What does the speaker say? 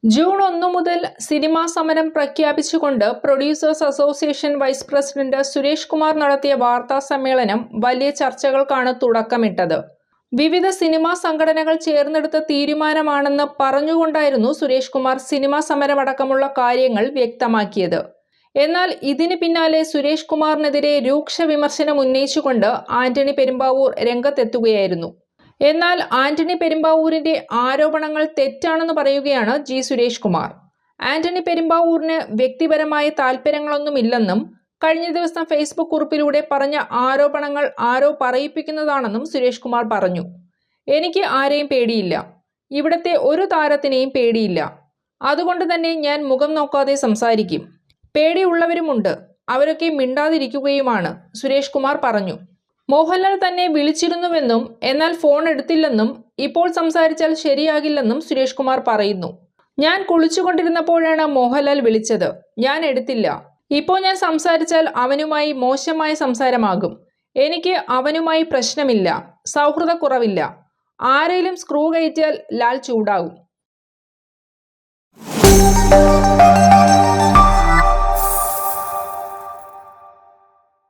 June 1 മുതൽ cinema സമരം പ്രഖ്യാപിച്ചുകൊണ്ട് producers association vice president Suresh Kumar നടത്തിയ വാർത്താ സമ്മേളനം വലിയ ചർച്ചകൾക്കാണ് തുടക്കമിട്ടത്. വിവിധ സിനിമാ സംഘടനകൾ ചേർന്നെടുത്ത തീരുമാനമാണെന്ന് പറഞ്ഞുകൊണ്ടായിരുന്നു സുരേഷ് കുമാർ സിനിമാ സമരമടക്കമുള്ള കാര്യങ്ങൾ വ്യക്തമാക്കിയത്. എന്നാൽ ഇതിന് പിന്നാലെ സുരേഷ് കുമാറിനെതിരെ രൂക്ഷ വിമർശനം ഉന്നയിച്ചുകൊണ്ട് ആന്റണി പെരുമ്പാവൂർ രംഗത്തെത്തുകയായിരുന്നു. എന്നാൽ ആന്റണി പെരുമ്പാവൂരിന്റെ ആരോപണങ്ങൾ തെറ്റാണെന്ന് പറയുകയാണ് ജി സുരേഷ് കുമാർ. ആന്റണി പെരുമ്പാവൂരിന് വ്യക്തിപരമായ താല്പര്യങ്ങളൊന്നുമില്ലെന്നും കഴിഞ്ഞ ദിവസം ഫേസ്ബുക്ക് കുറിപ്പിലൂടെ പറഞ്ഞ ആരോപണങ്ങൾ ആരോ പറയിപ്പിക്കുന്നതാണെന്നും സുരേഷ് കുമാർ പറഞ്ഞു. എനിക്ക് ആരെയും പേടിയില്ല, ഇവിടത്തെ ഒരു താരത്തിനെയും പേടിയില്ല, അതുകൊണ്ട് തന്നെ ഞാൻ മുഖം നോക്കാതെ സംസാരിക്കും. പേടിയുള്ളവരുമുണ്ട്, അവരൊക്കെ മിണ്ടാതിരിക്കുകയുമാണ്, സുരേഷ് കുമാർ പറഞ്ഞു. മോഹൻലാൽ തന്നെ വിളിച്ചിരുന്നുവെന്നും എന്നാൽ ഫോൺ എടുത്തില്ലെന്നും ഇപ്പോൾ സംസാരിച്ചാൽ ശരിയാകില്ലെന്നും സുരേഷ് കുമാർ പറയുന്നു. ഞാൻ കുളിച്ചുകൊണ്ടിരുന്നപ്പോഴാണ് മോഹൻലാൽ വിളിച്ചത്, ഞാൻ എടുത്തില്ല. ഇപ്പോൾ ഞാൻ സംസാരിച്ചാൽ അവനുമായി മോശമായ സംസാരമാകും. എനിക്ക് അവനുമായി പ്രശ്നമില്ല, സൗഹൃദക്കുറവില്ല. ആരെങ്കിലും സ്ക്രൂ കയറ്റിയാൽ ലാൽ ചൂടാകും.